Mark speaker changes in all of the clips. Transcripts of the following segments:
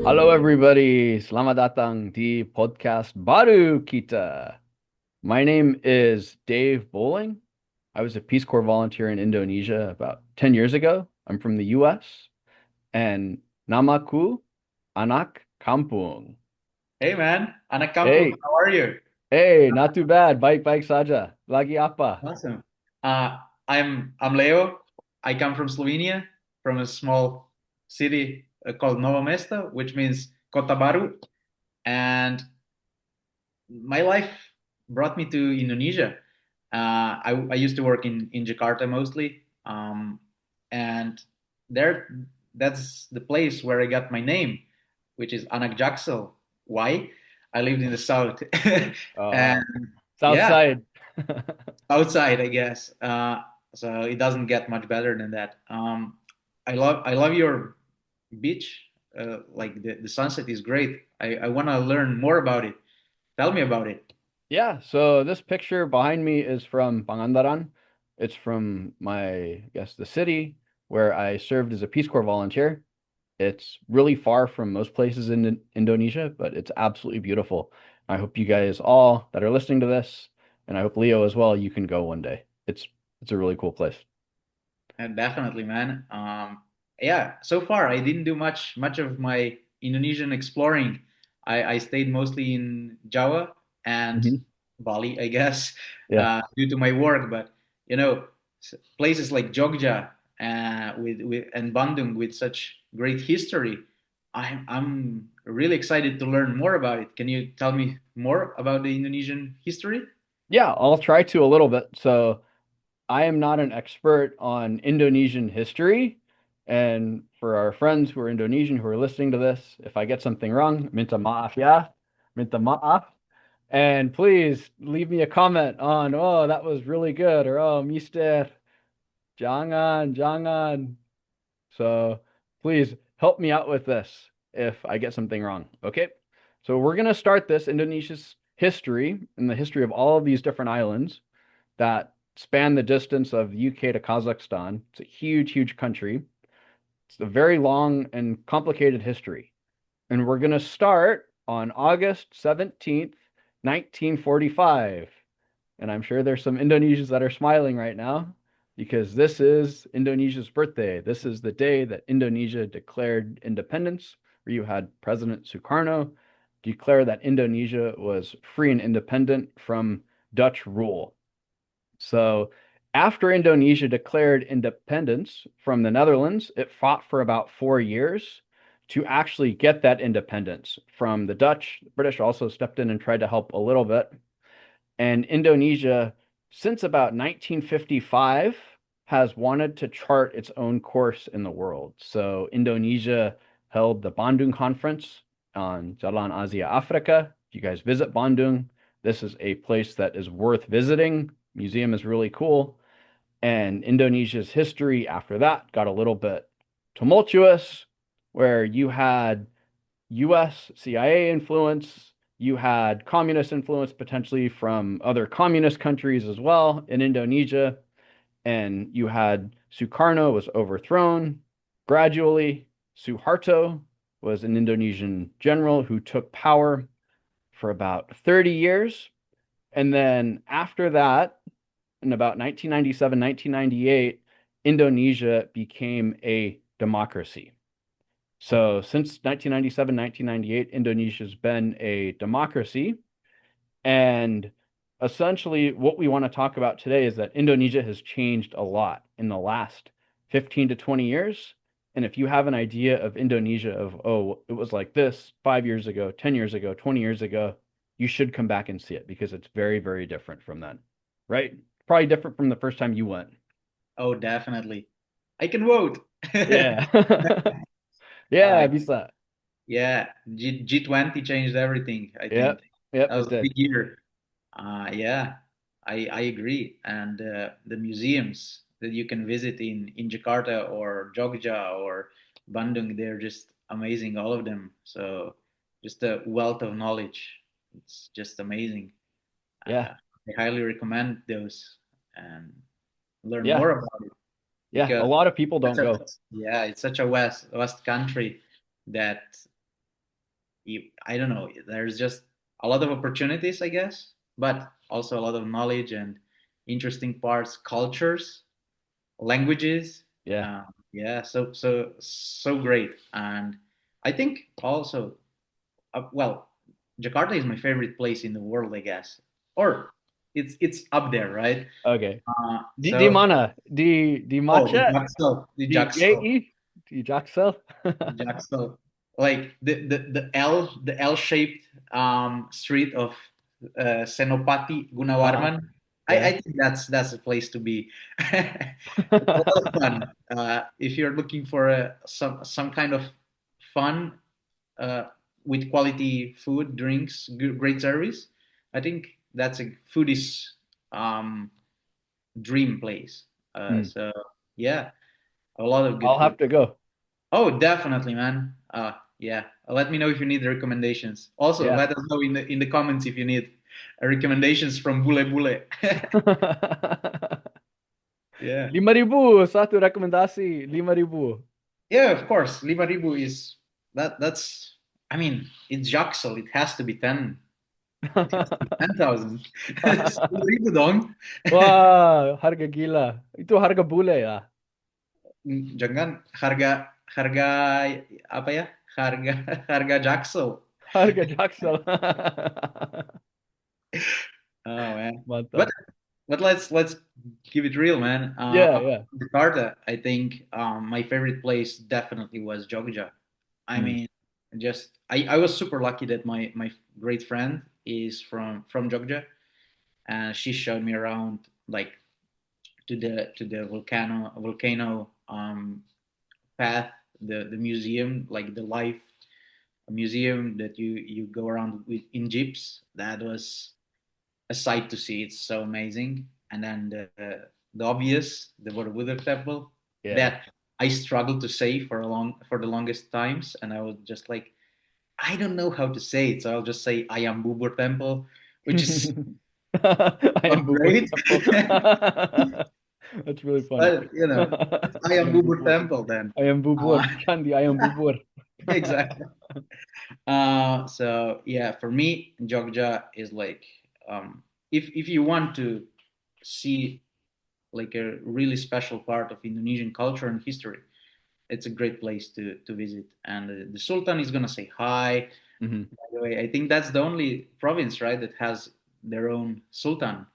Speaker 1: Halo everybody, selamat datang di podcast baru kita. My name is Dave Bowling. I was a Peace Corps volunteer in Indonesia about 10 years ago. I'm from the US and namaku anak kampung.
Speaker 2: Hey man, anak kampung,
Speaker 1: Hey,
Speaker 2: how are you?
Speaker 1: hey, not too bad. Baik-baik saja. Lagi apa?
Speaker 2: Awesome. I'm Leo. I come from Slovenia, from a small city called Novo Mesto, which means Kota Baru. And my life brought me to Indonesia. I used to work in Jakarta mostly, and there that's the place where I got my name, which is Anak Jaksel. Why? I lived in the south,
Speaker 1: Uh,
Speaker 2: and
Speaker 1: South
Speaker 2: yeah,
Speaker 1: side.
Speaker 2: outside, I guess. So it doesn't get much better than that. I love your beach. Like the sunset is great. I want to learn more about it. Tell me about it.
Speaker 1: Yeah, so this picture behind me is from Pangandaran. It's from I guess, the city where I served as a Peace Corps volunteer. It's really far from most places in Indonesia, but it's absolutely beautiful. I hope you guys all that are listening to this, and I hope Leo as well, you can go one day. It's a really cool place.
Speaker 2: And definitely, man. Yeah. So far, I didn't do much of my Indonesian exploring. I stayed mostly in Java and
Speaker 1: Mhm.
Speaker 2: Bali, I guess,
Speaker 1: Yeah.
Speaker 2: due to my work. But you know, places like Jogja with and Bandung with such great history, I'm really excited to learn more about it. Can you tell me more about the Indonesian history?
Speaker 1: Yeah, I'll try to a little bit. So I am not an expert on Indonesian history. And for our friends who are Indonesian who are listening to this, if I get something wrong, minta maaf ya, minta maaf. And please leave me a comment on, oh, that was really good, or oh, Mister, jangan, jangan. So please help me out with this if I get something wrong. Okay. So we're going to start this Indonesia's history and the history of all of these different islands that span the distance of the UK to Kazakhstan. It's a huge, huge country. It's a very long and complicated history. And we're going to start on August 17th, 1945. And I'm sure there's some Indonesians that are smiling right now because this is Indonesia's birthday. This is the day that Indonesia declared independence, where you had President Sukarno declare that Indonesia was free and independent from Dutch rule. So after Indonesia declared independence from the Netherlands, it fought for about 4 years to actually get that independence from the Dutch. The British also stepped in and tried to help a little bit. And Indonesia, since about 1955, has wanted to chart its own course in the world. So Indonesia held the Bandung Conference on Jalan Asia Afrika. If you guys visit Bandung, this is a place that is worth visiting. Museum is really cool. And Indonesia's history after that got a little bit tumultuous, where you had US CIA influence, you had communist influence potentially from other communist countries as well in Indonesia, and you had Sukarno was overthrown gradually. Suharto was an Indonesian general who took power for about 30 years. And then after that, in about 1997, 1998, Indonesia became a democracy. So since 1997, 1998, Indonesia's been a democracy. And essentially, what we want to talk about today is that Indonesia has changed a lot in the last 15 to 20 years. And if you have an idea of Indonesia, of, oh, it was like this 5 years ago, 10 years ago, 20 years ago, you should come back and see it because it's very, very different from then, right? Probably different from the first time you went.
Speaker 2: Oh, definitely. I can vote.
Speaker 1: Yeah.
Speaker 2: Uh,
Speaker 1: Yeah, bisa.
Speaker 2: yeah, G20 changed everything, I think.
Speaker 1: Yep. Yep,
Speaker 2: That was
Speaker 1: it
Speaker 2: a
Speaker 1: did.
Speaker 2: big year. Yeah, I agree. And the museums that you can visit in Jakarta or Jogja or Bandung, they're just amazing, all of them. So just a wealth of knowledge. It's just amazing.
Speaker 1: Yeah.
Speaker 2: I highly recommend those and learn
Speaker 1: Yeah.
Speaker 2: more about it
Speaker 1: Yeah.
Speaker 2: because
Speaker 1: A lot of people don't
Speaker 2: that's a,
Speaker 1: go.
Speaker 2: yeah, it's such a west country that I don't know. There's just a lot of opportunities, I guess, but also a lot of knowledge and interesting parts, cultures, languages.
Speaker 1: Yeah.
Speaker 2: Uh, yeah, so great. And I think also, well, Jakarta is my favorite place in the world, I guess, or it's up there, right?
Speaker 1: Okay. Di
Speaker 2: So,
Speaker 1: mana? Di
Speaker 2: oh, the
Speaker 1: Matcha?
Speaker 2: Jaksel, the
Speaker 1: Di
Speaker 2: Jaksel.
Speaker 1: GE? Di Jaksel?
Speaker 2: Jackson, like the L shaped street of Senopati
Speaker 1: Uh-huh.
Speaker 2: Gunawarman. I
Speaker 1: Yeah.
Speaker 2: think that's a place to be. It's a lot of fun. If you're looking for some kind of fun uh, with quality food, drinks, great service, I think that's a foodie's um, dream place.
Speaker 1: Hmm.
Speaker 2: So yeah, a lot of good
Speaker 1: I'll
Speaker 2: food.
Speaker 1: have to go.
Speaker 2: Oh, definitely, man. Yeah. Let me know if you need recommendations. Also,
Speaker 1: Yeah.
Speaker 2: let us know in the comments if you need recommendations from bule-bule. Yeah.
Speaker 1: 5.000 satu rekomendasi 5.000.
Speaker 2: Yeah, of course. Lima Ribu is that's I mean, it's Jaksel. It has to be 10. It has to be 10,000. 10,000 dong.
Speaker 1: Wah, harga gila. Itu harga bule ya.
Speaker 2: Jangan harga apa ya? Harga harga Jaksel.
Speaker 1: Harga Jaksel.
Speaker 2: Oh man. But
Speaker 1: Mantap.
Speaker 2: But let's keep it real, man.
Speaker 1: Yeah,
Speaker 2: Apart
Speaker 1: yeah.
Speaker 2: from Jakarta, I think my favorite place definitely was Jogja. I
Speaker 1: Mm,
Speaker 2: mean, just I was super lucky that my great friend is from Jogja, and she showed me around like to the volcano path, the museum, like the life museum that you go around with in jeeps. That was a sight to see. It's so amazing. And then the obvious, the Borobudur temple,
Speaker 1: yeah.
Speaker 2: that I struggled to say for the longest times, and I was just like, I don't know how to say it, so I'll just say Ayam Bubur temple, which is
Speaker 1: I am
Speaker 2: not
Speaker 1: bubur
Speaker 2: great,
Speaker 1: temple. That's really funny.
Speaker 2: but you know, it's
Speaker 1: I
Speaker 2: Ayam
Speaker 1: am
Speaker 2: Bubur
Speaker 1: bubur.
Speaker 2: temple then.
Speaker 1: I am bubur.
Speaker 2: Uh,
Speaker 1: Candi ayam bubur.
Speaker 2: exactly. So yeah, for me, Jogja is like if you want to see like a really special part of Indonesian culture and history. It's a great place to visit. And the Sultan is gonna say hi.
Speaker 1: Mhm.
Speaker 2: By the way, I think that's the only province, right, that has their own Sultan.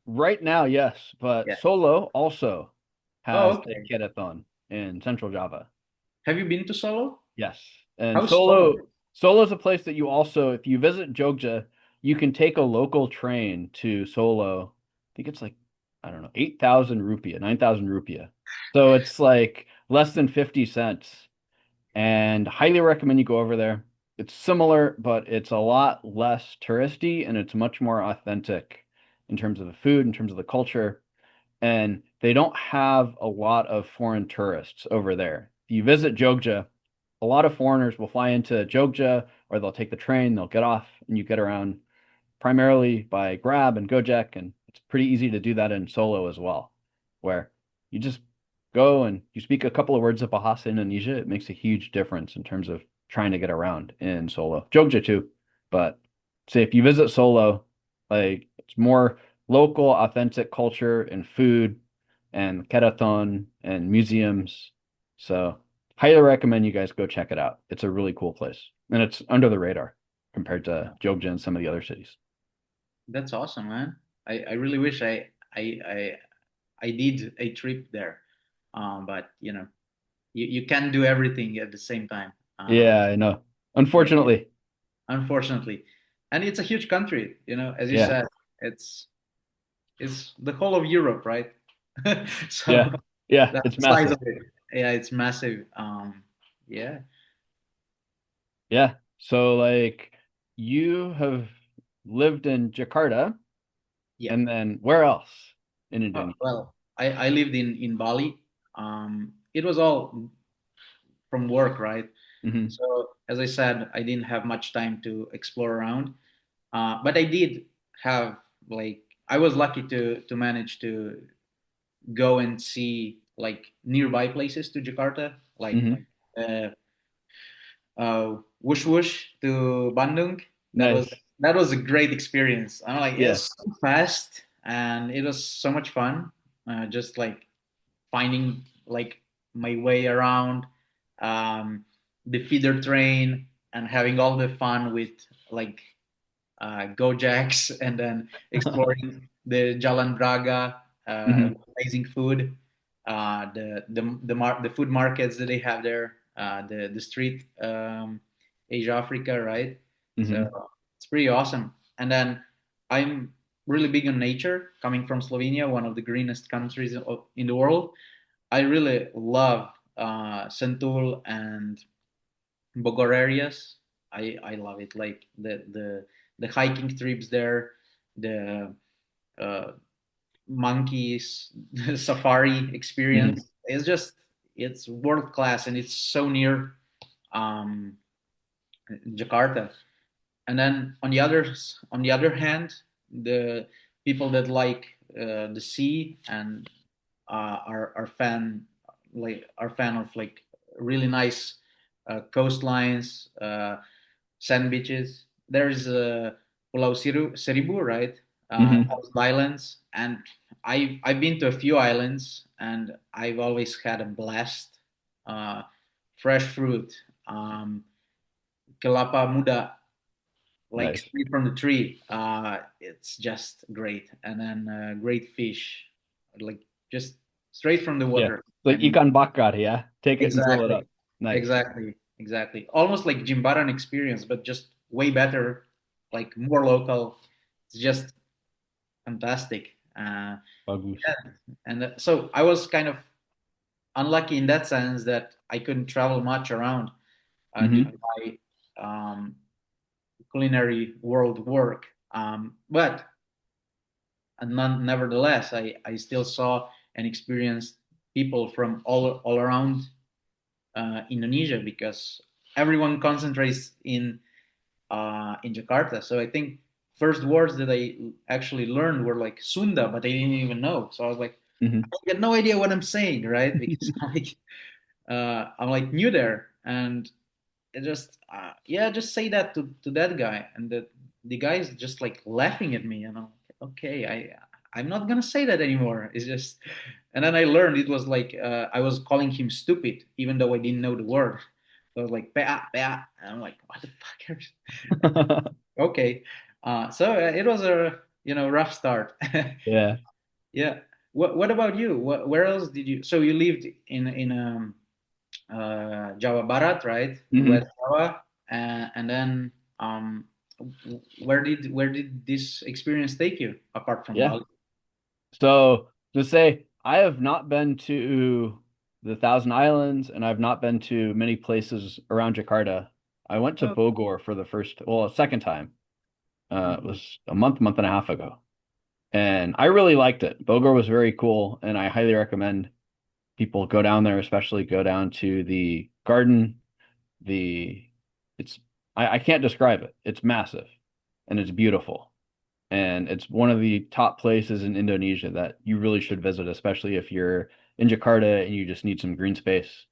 Speaker 1: Right now, yes, but
Speaker 2: Yeah.
Speaker 1: Solo also
Speaker 2: Oh,
Speaker 1: has a
Speaker 2: okay.
Speaker 1: Keraton in Central Java.
Speaker 2: Have you been to Solo?
Speaker 1: Yes. And
Speaker 2: How's Solo?
Speaker 1: Solo is a place that you also, if you visit Jogja, you can take a local train to Solo. I think it's like, I don't know, 8,000 rupiah, 9,000 rupiah. So it's like less than 50 cents. And highly recommend you go over there. It's similar, but it's a lot less touristy and it's much more authentic in terms of the food, in terms of the culture. And they don't have a lot of foreign tourists over there. If you visit Jogja, a lot of foreigners will fly into Jogja or they'll take the train, they'll get off, and you get around primarily by Grab and Gojek, and it's pretty easy to do that in Solo as well, where you just go and you speak a couple of words of Bahasa Indonesia. It makes a huge difference in terms of trying to get around in Solo. Jogja too, but say if you visit Solo, like it's more local, authentic culture and food and keraton and museums. So highly recommend you guys go check it out. It's a really cool place, and it's under the radar compared to Jogja and some of the other cities.
Speaker 2: That's awesome, man. I really wish I did a trip there. But you know, you can't do everything at the same time.
Speaker 1: Yeah, I know.
Speaker 2: Yeah,
Speaker 1: Unfortunately.
Speaker 2: unfortunately. And it's a huge country, you know, as you
Speaker 1: Yeah.
Speaker 2: said, it's it's the whole of Europe, right?
Speaker 1: Yeah.
Speaker 2: So
Speaker 1: Yeah.
Speaker 2: that's
Speaker 1: It's
Speaker 2: the size
Speaker 1: massive.
Speaker 2: of it. Yeah, it's massive. Yeah,
Speaker 1: Yeah. So like you have lived in Jakarta
Speaker 2: yeah.
Speaker 1: and then where else in Indonesia?
Speaker 2: Well, I lived in Bali. It was all from work, right?
Speaker 1: Hmm.
Speaker 2: So as I said, I didn't have much time to explore around, but I did have like I was lucky to manage to go and see like nearby places to Jakarta, like
Speaker 1: Hmm.
Speaker 2: uh, Wush Wush to Bandung. That was
Speaker 1: Nice.
Speaker 2: that was a great experience. I'm like,
Speaker 1: Yeah.
Speaker 2: it's so fast and it was so much fun. Just like finding like my way around um, the feeder train and having all the fun with like Gojeks and then exploring the Jalan Braga,
Speaker 1: Hmm.
Speaker 2: amazing food, the food markets that they have there, the street Asia Africa, right? So
Speaker 1: Hmm.
Speaker 2: it's pretty awesome. And then I'm really big on nature, coming from Slovenia, one of the greenest countries in the world. I really love Sentul and Bogor areas. I love it. Like the hiking trips there, the uh, monkeys, the safari
Speaker 1: Hmm.
Speaker 2: experience. It's world class, and it's so near um, Jakarta. And then on the other hand, the people that like the sea and are fan of like really nice coastlines, sand beaches. There's Seribu, right?
Speaker 1: Hmm.
Speaker 2: Thousand Islands, and I've been to a few islands, and I've always had a blast. Uh, Fresh fruit, um, kelapa muda, like
Speaker 1: Nice.
Speaker 2: straight from the tree. It's just great, and then great fish, like just straight from the
Speaker 1: Yeah.
Speaker 2: water.
Speaker 1: Like
Speaker 2: And
Speaker 1: ikan bakar, yeah. Take it and grill it
Speaker 2: exactly,
Speaker 1: up. Nice.
Speaker 2: exactly. Almost like Jimbaran experience, but just way better, like more local. It's just fantastic.
Speaker 1: Bagus.
Speaker 2: Yeah, and so I was kind of unlucky in that sense that I couldn't travel much around due to
Speaker 1: Hmm.
Speaker 2: my culinary world work. But nevertheless, I still saw and experienced people from all around Indonesia because everyone concentrates in Jakarta. So I think first words that I actually learned were like Sunda, but I didn't even know. So I was like,
Speaker 1: Hmm.
Speaker 2: I get no idea what I'm saying, right? Because I'm like new there, and it just yeah, just say that to that guy, and the guy is just like laughing at me, and I'm like, okay, I'm not gonna say that anymore. It's just, and then I learned it was like I was calling him stupid, even though I didn't know the word. So I was like, pea, pea, and I'm like, what the fuck? Okay, so it was a rough start.
Speaker 1: Yeah.
Speaker 2: Yeah. What about you? Where else did you? So you lived in Jawa Barat, right? West
Speaker 1: Hmm.
Speaker 2: Java, and then where did this experience take you apart from
Speaker 1: Yeah.
Speaker 2: Bali?
Speaker 1: So to say, I have not been to the Thousand Islands and I've not been to many places around Jakarta. I went to
Speaker 2: Oh,
Speaker 1: Bogor for the first, well, a second time. It
Speaker 2: mhm.
Speaker 1: was a month and a half ago. And I really liked it. Bogor was very cool, and I highly recommend people go down there, especially go down to the garden. The it's I can't describe it. It's massive and it's beautiful. And it's one of the top places in Indonesia that you really should visit, especially if you're in Jakarta and you just need some green space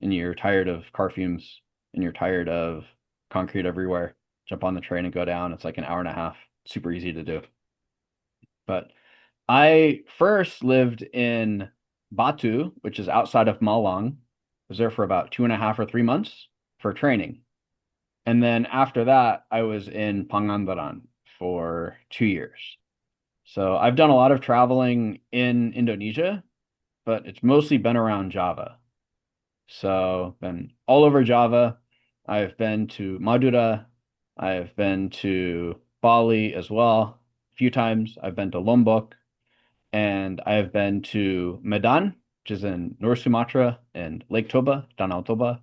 Speaker 1: and you're tired of car fumes and you're tired of concrete everywhere. Jump on the train and go down. It's like an hour and a half. Super easy to do. But I first lived in Batu, which is outside of Malang. Was there for about 2.5 or 3 months for training. And then after that, I was in Pangandaran for 2 years. So I've done a lot of traveling in Indonesia, but it's mostly been around Java. So been all over Java. I've been to Madura. I've been to Bali as well a few times. I've been to Lombok and I've been to Medan, which is in North Sumatra, and Lake Toba, Danau Toba.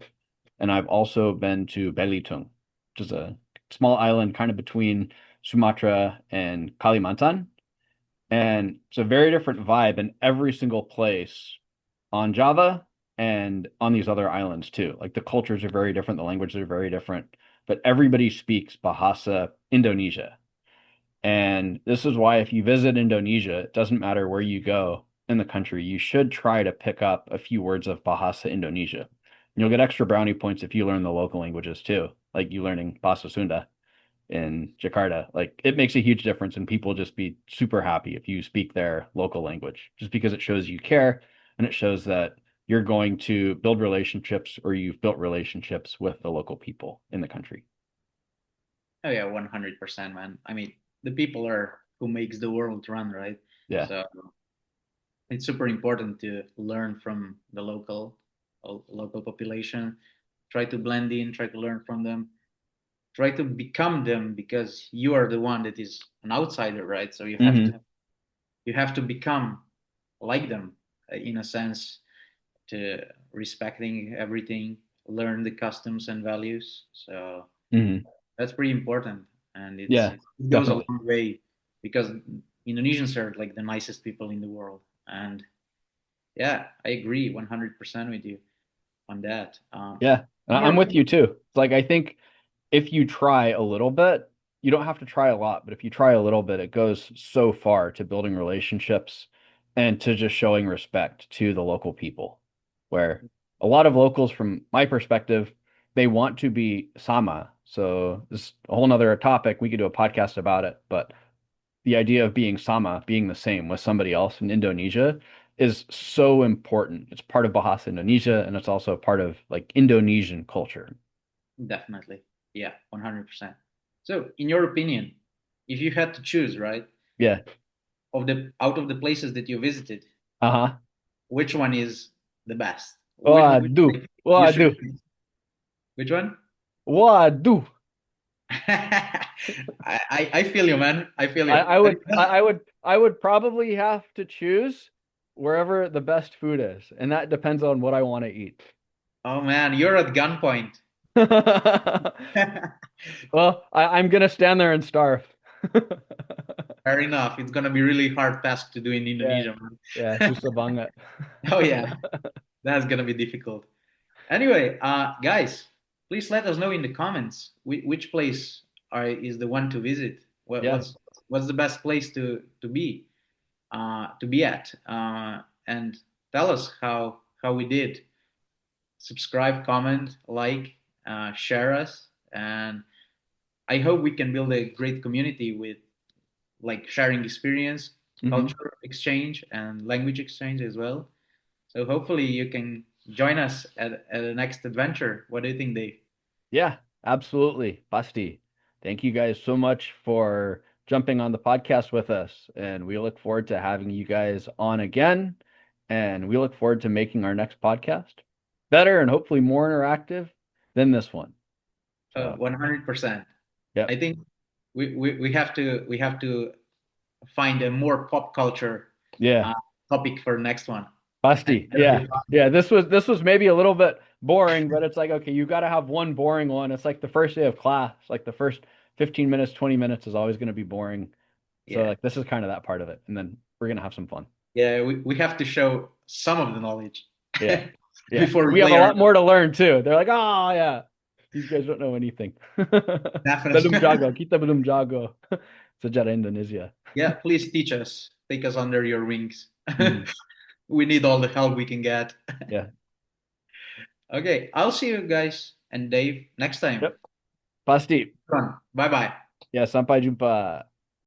Speaker 1: And I've also been to Belitung, which is a small island kind of between Sumatra and Kalimantan. And it's a very different vibe in every single place on Java and on these other islands too. Like the cultures are very different, the languages are very different, but everybody speaks Bahasa Indonesia. And this is why if you visit Indonesia, it doesn't matter where you go in the country, you should try to pick up a few words of Bahasa Indonesia You'll get extra brownie points if you learn the local languages too, like you learning Bahasa Sunda in Jakarta. Like it makes a huge difference, and people just be super happy if you speak their local language, just because it shows you care and it shows that you're going to build relationships or you've built relationships with the local people in the country.
Speaker 2: Oh yeah, 100%, man. I mean, the people are who makes the world run, right?
Speaker 1: Yeah.
Speaker 2: So it's super important to learn from the local population. Try to blend in, try to learn from them, try to become them because you are the one that is an outsider, right? So
Speaker 1: Hmm.
Speaker 2: you have to become like them in a sense to respecting everything, learn the customs and values. So
Speaker 1: Hmm.
Speaker 2: that's pretty important, and
Speaker 1: Yeah,
Speaker 2: it goes a
Speaker 1: definitely.
Speaker 2: long way because Indonesians are like the nicest people in the world, and yeah, I agree 100% with you on that.
Speaker 1: Yeah.
Speaker 2: In
Speaker 1: I'm
Speaker 2: your
Speaker 1: with you
Speaker 2: opinion,
Speaker 1: too. Like I think if you try a little bit, you don't have to try a lot, but if you try a little bit, it goes so far to building relationships and to just showing respect to the local people. Where a lot of locals, from my perspective, they want to be sama. So this is a whole nother topic. We could do a podcast about it, but the idea of being sama, being the same with somebody else in Indonesia is so important. It's part of Bahasa Indonesia and it's also part of like Indonesian culture.
Speaker 2: definitely, yeah, 100%. So, in your opinion, if you had to choose, right,
Speaker 1: Yeah.
Speaker 2: of the out of the places that you visited,
Speaker 1: Uh-huh.
Speaker 2: which one is the best? Which
Speaker 1: Waduh.
Speaker 2: place you should
Speaker 1: Waduh.
Speaker 2: visit? Which one?
Speaker 1: Waduh.
Speaker 2: I feel you, man. I feel
Speaker 1: I,
Speaker 2: you.
Speaker 1: I would I would probably have to choose wherever the best food is, and that depends on what I want to eat.
Speaker 2: Oh man, you're at gunpoint.
Speaker 1: Well, I'm gonna stand there and starve.
Speaker 2: Fair enough. It's gonna be really hard task to do in
Speaker 1: Yeah,
Speaker 2: Indonesia,
Speaker 1: yeah,
Speaker 2: man.
Speaker 1: susah banget.
Speaker 2: Oh yeah, that's gonna be difficult. Anyway, guys, please let us know in the comments which place is the one to visit.
Speaker 1: Yeah.
Speaker 2: What's the best place to be at, and tell us how we did. Subscribe, comment, like, share us, and I hope we can build a great community with like sharing experience,
Speaker 1: Hmm.
Speaker 2: culture exchange, and language exchange as well. So hopefully you can join us at the next adventure. What do you think, Dave?
Speaker 1: Yeah, absolutely. Basti. Thank you guys so much for jumping on the podcast with us. And we look forward to having you guys on again. And we look forward to making our next podcast better and hopefully more interactive than this one. So,
Speaker 2: 100%. I
Speaker 1: yep.
Speaker 2: think we have to find a more pop culture
Speaker 1: Yeah.
Speaker 2: uh, topic for next one. And
Speaker 1: Basti.
Speaker 2: it's gonna
Speaker 1: Yeah.
Speaker 2: be fun.
Speaker 1: Yeah. This was maybe a little bit boring, but it's like, okay, you got to have one boring one. It's like the first day of class, like the first 15 minutes, 20 minutes is always going to be boring. So
Speaker 2: Yeah,
Speaker 1: like this is kind of that part of it. And then we're gonna have some fun.
Speaker 2: yeah. We have to show some of the knowledge
Speaker 1: Yeah. Yeah.
Speaker 2: before we
Speaker 1: We have
Speaker 2: play
Speaker 1: a
Speaker 2: around.
Speaker 1: lot more to learn too. They're like, oh yeah, these guys don't know anything. Belum
Speaker 2: Definitely.
Speaker 1: jago, kita belum jago. Sejarah Indonesia.
Speaker 2: Yeah, please teach us. Take us under your wings.
Speaker 1: Mhm.
Speaker 2: We need all the help we can get.
Speaker 1: Yeah.
Speaker 2: Okay, I'll see you guys and Dave next time.
Speaker 1: Yep. Pasti.
Speaker 2: Bye bye.
Speaker 1: Ya, sampai jumpa.